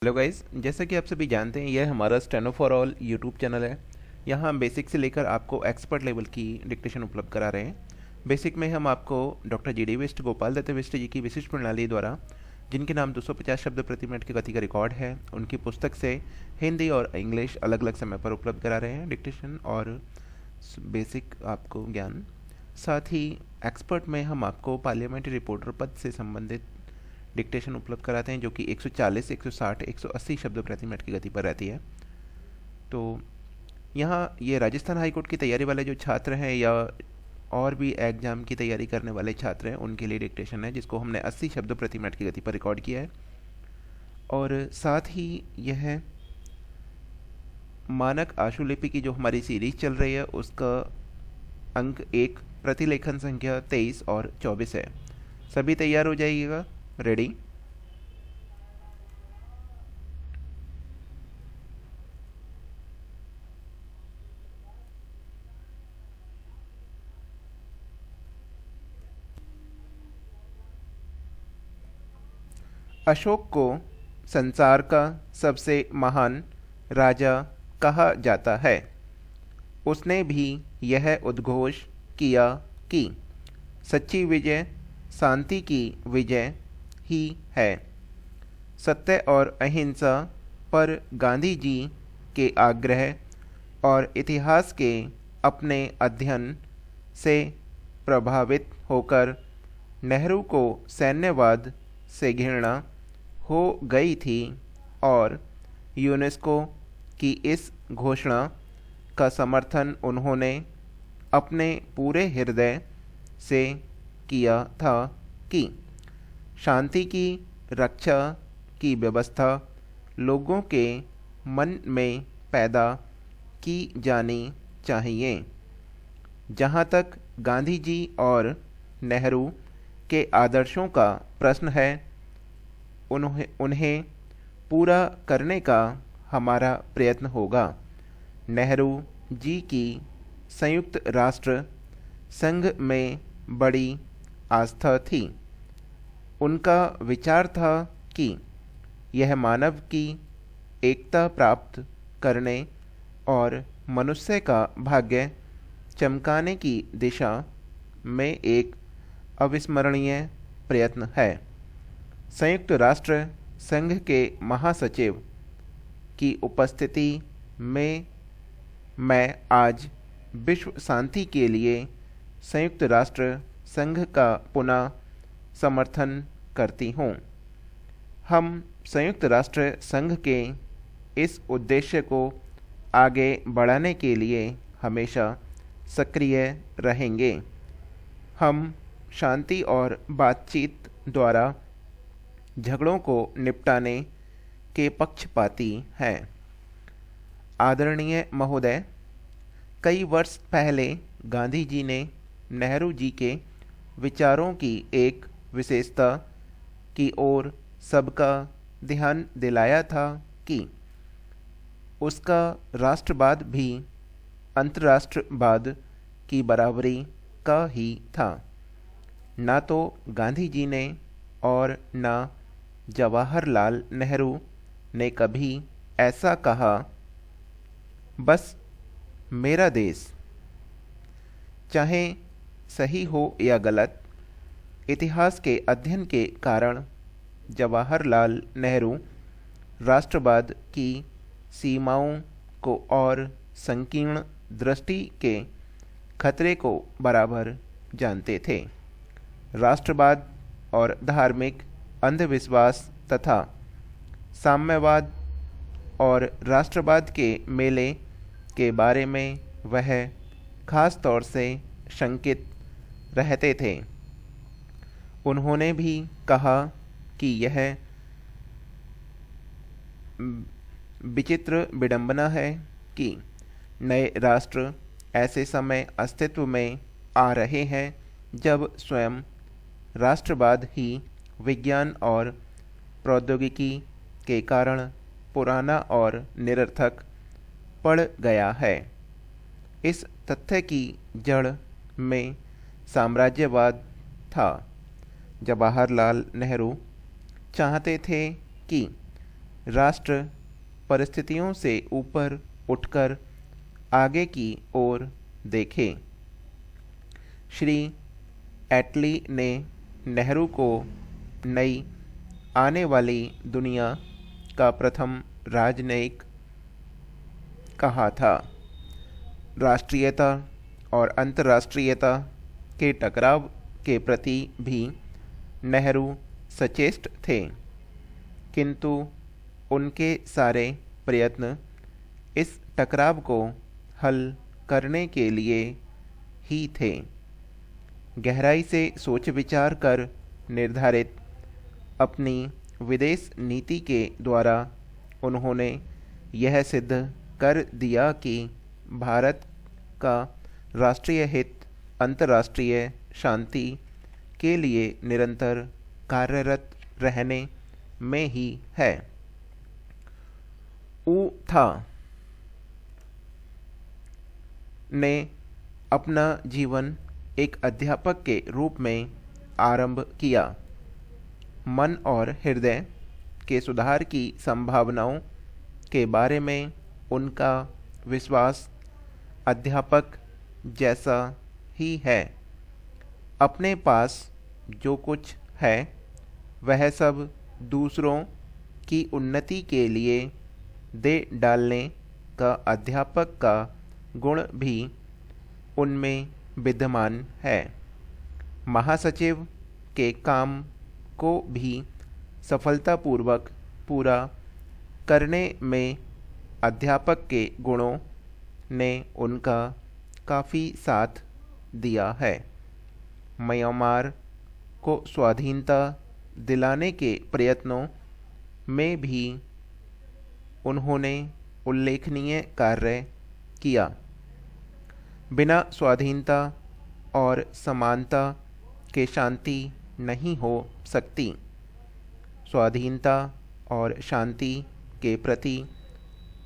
Hello guys, जैसा कि आप सभी जानते हैं यह हमारा steno for all YouTube channel है। यहाँ हम बेसिक से लेकर आपको एक्सपर्ट लेवल की डिक्टेशन उपलब्ध करा रहे हैं। बेसिक में हम आपको doctor G D Bisht Gopal Datt Bisht ji की विशिष्ट प्रणाली द्वारा, जिनके नाम 250 शब्द प्रति मिनट की गति का रिकॉर्ड है, उनकी पुस्तक से हिंदी और इंग्लिश अलग अलग समय पर उपलब्ध करा रहे हैं डिक्टेशन और बेसिक आपको ज्ञान। साथ ही एक्सपर्ट में हम आपको पार्लियामेंट्री रिपोर्टर पद से संबंधित डिक्टेशन उपलब्ध कराते हैं, जो कि 140, 160, 180 शब्द प्रति मिनट की गति पर रहती है। तो यहाँ ये राजस्थान हाईकोर्ट की तैयारी वाले जो छात्र हैं या और भी एग्ज़ाम की तैयारी करने वाले छात्र हैं, उनके लिए डिक्टेशन है, जिसको हमने 80 शब्द प्रति मिनट की गति पर रिकॉर्ड किया है। और साथ ही यह मानक आशुलिपि की जो हमारी सीरीज चल रही है, उसका अंक 1 प्रतिलेखन संख्या 23 और 24 है। सभी तैयार हो जाइएगा। रेडी। अशोक को संसार का सबसे महान राजा कहा जाता है। उसने भी यह उद्घोष किया कि सच्ची विजय शांति की विजय ही है। सत्य और अहिंसा पर गांधी जी के आग्रह और इतिहास के अपने अध्ययन से प्रभावित होकर नेहरू को सैन्यवाद से घृणा हो गई थी और यूनेस्को की इस घोषणा का समर्थन उन्होंने अपने पूरे हृदय से किया था कि शांति की रक्षा की व्यवस्था लोगों के मन में पैदा की जानी चाहिए। जहाँ तक गांधी जी और नेहरू के आदर्शों का प्रश्न है, उन्हें पूरा करने का हमारा प्रयत्न होगा। नेहरू जी की संयुक्त राष्ट्र संघ में बड़ी आस्था थी। उनका विचार था कि यह मानव की एकता प्राप्त करने और मनुष्य का भाग्य चमकाने की दिशा में एक अविस्मरणीय प्रयत्न है। संयुक्त राष्ट्र संघ के महासचिव की उपस्थिति में मैं आज विश्व शांति के लिए संयुक्त राष्ट्र संघ का पुनः समर्थन करती हूँ। हम संयुक्त राष्ट्र संघ के इस उद्देश्य को आगे बढ़ाने के लिए हमेशा सक्रिय रहेंगे। हम शांति और बातचीत द्वारा झगड़ों को निपटाने के पक्षपाती हैं। आदरणीय महोदय, कई वर्ष पहले गांधी जी ने नेहरू जी के विचारों की एक विशेषता की ओर सबका ध्यान दिलाया था कि उसका राष्ट्रवाद भी अंतर्राष्ट्रवाद की बराबरी का ही था। ना तो गांधी जी ने और ना जवाहरलाल नेहरू ने कभी ऐसा कहा, बस मेरा देश। चाहे सही हो या गलत, इतिहास के अध्ययन के कारण जवाहरलाल नेहरू राष्ट्रवाद की सीमाओं को और संकीर्ण दृष्टि के खतरे को बराबर जानते थे। राष्ट्रवाद और धार्मिक अंधविश्वास तथा साम्यवाद और राष्ट्रवाद के मेले के बारे में वह खास तौर से शंकित रहते थे। उन्होंने भी कहा कि यह विचित्र विडंबना है कि नए राष्ट्र ऐसे समय अस्तित्व में आ रहे हैं जब स्वयं राष्ट्रवाद ही विज्ञान और प्रौद्योगिकी के कारण पुराना और निरर्थक पड़ गया है। इस तथ्य की जड़ में साम्राज्यवाद था। जवाहरलाल नेहरू चाहते थे कि राष्ट्र परिस्थितियों से ऊपर उठकर आगे की ओर देखे। श्री एटली ने नेहरू को नई आने वाली दुनिया का प्रथम राजनयिक कहा था। राष्ट्रीयता और अंतर्राष्ट्रीयता के टकराव के प्रति भी नेहरू सचेष्ट थे, किंतु उनके सारे प्रयत्न इस टकराव को हल करने के लिए ही थे। गहराई से सोच विचार कर निर्धारित अपनी विदेश नीति के द्वारा उन्होंने यह सिद्ध कर दिया कि भारत का राष्ट्रीय हित अंतर्राष्ट्रीय शांति के लिए निरंतर कार्यरत रहने में ही है। ऊ था ने अपना जीवन एक अध्यापक के रूप में आरंभ किया। मन और हृदय के सुधार की संभावनाओं के बारे में उनका विश्वास अध्यापक जैसा ही है। अपने पास जो कुछ है वह सब दूसरों की उन्नति के लिए दे डालने का अध्यापक का गुण भी उनमें विद्यमान है। महासचिव के काम को भी सफलतापूर्वक पूरा करने में अध्यापक के गुणों ने उनका काफ़ी साथ दिया है। म्यांमार को स्वाधीनता दिलाने के प्रयत्नों में भी उन्होंने उल्लेखनीय कार्य किया। बिना स्वाधीनता और समानता के शांति नहीं हो सकती। स्वाधीनता और शांति के प्रति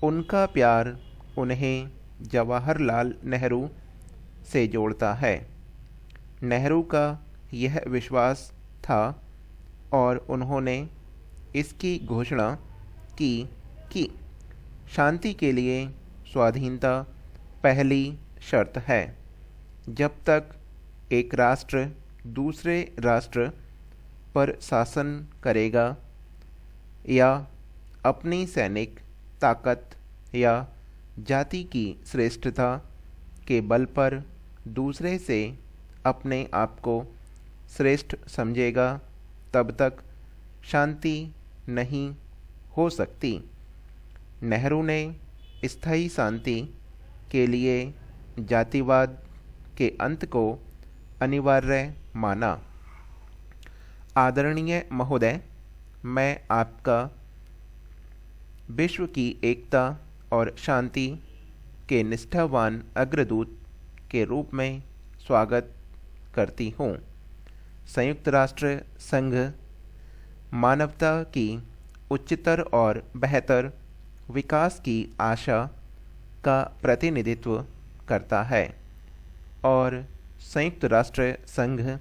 उनका प्यार उन्हें जवाहरलाल नेहरू से जोड़ता है। नेहरू का यह विश्वास था और उन्होंने इसकी घोषणा की कि शांति के लिए स्वाधीनता पहली शर्त है। जब तक एक राष्ट्र दूसरे राष्ट्र पर शासन करेगा या अपनी सैनिक ताकत या जाति की श्रेष्ठता के बल पर दूसरे से अपने आप को श्रेष्ठ समझेगा, तब तक शांति नहीं हो सकती। नेहरू ने स्थायी शांति के लिए जातिवाद के अंत को अनिवार्य माना। आदरणीय महोदय, मैं आपका विश्व की एकता और शांति के निष्ठावान अग्रदूत के रूप में स्वागत करती हूँ। संयुक्त राष्ट्र संघ मानवता की उच्चतर और बेहतर विकास की आशा का प्रतिनिधित्व करता है और संयुक्त राष्ट्र संघ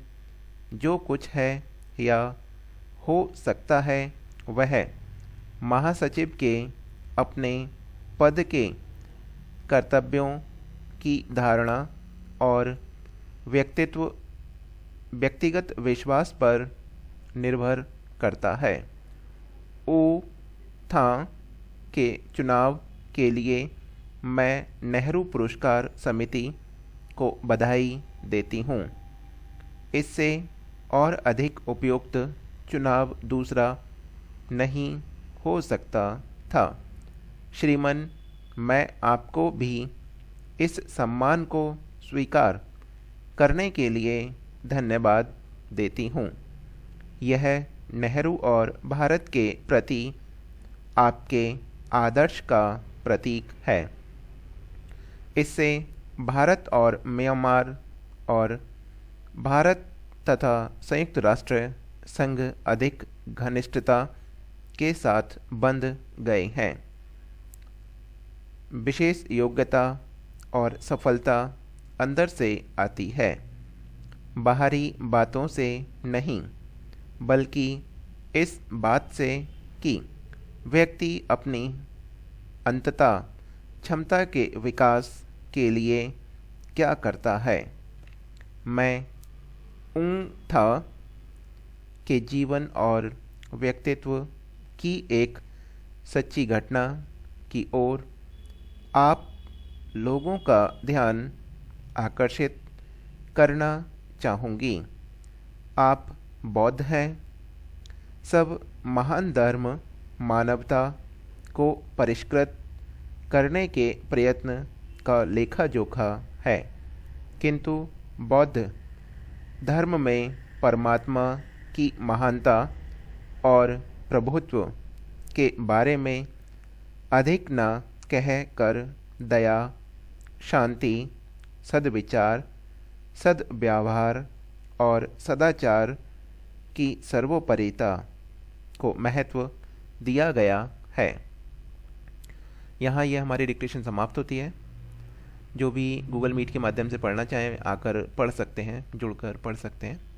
जो कुछ है या हो सकता है वह महासचिव के अपने पद के कर्तव्यों की धारणा और व्यक्तिगत विश्वास पर निर्भर करता है। ऊ था के चुनाव के लिए मैं नेहरू पुरस्कार समिति को बधाई देती हूँ। इससे और अधिक उपयुक्त चुनाव दूसरा नहीं हो सकता था। श्रीमान, मैं आपको भी इस सम्मान को स्वीकार करने के लिए धन्यवाद देती हूँ। यह नेहरू और भारत के प्रति आपके आदर्श का प्रतीक है। इससे भारत और म्यांमार और भारत तथा संयुक्त राष्ट्र संघ अधिक घनिष्ठता के साथ बंध गए हैं। विशेष योग्यता और सफलता अंदर से आती है, बाहरी बातों से नहीं, बल्कि इस बात से कि व्यक्ति अपनी अंततः क्षमता के विकास के लिए क्या करता है। मैं उंग था के जीवन और व्यक्तित्व की एक सच्ची घटना की ओर आप लोगों का ध्यान आकर्षित करना चाहूँगी। आप बौद्ध हैं। सब महान धर्म मानवता को परिष्कृत करने के प्रयत्न का लेखा जोखा है, किंतु बौद्ध धर्म में परमात्मा की महानता और प्रभुत्व के बारे में अधिक न कह कर दया, शांति, सद्विचार, सद्व्यवहार और सदाचार की सर्वोपरिता को महत्व दिया गया है। यहाँ यह हमारी डिक्टेशन समाप्त होती है। जो भी गूगल मीट के माध्यम से पढ़ना चाहें आकर पढ़ सकते हैं, जुड़कर पढ़ सकते हैं।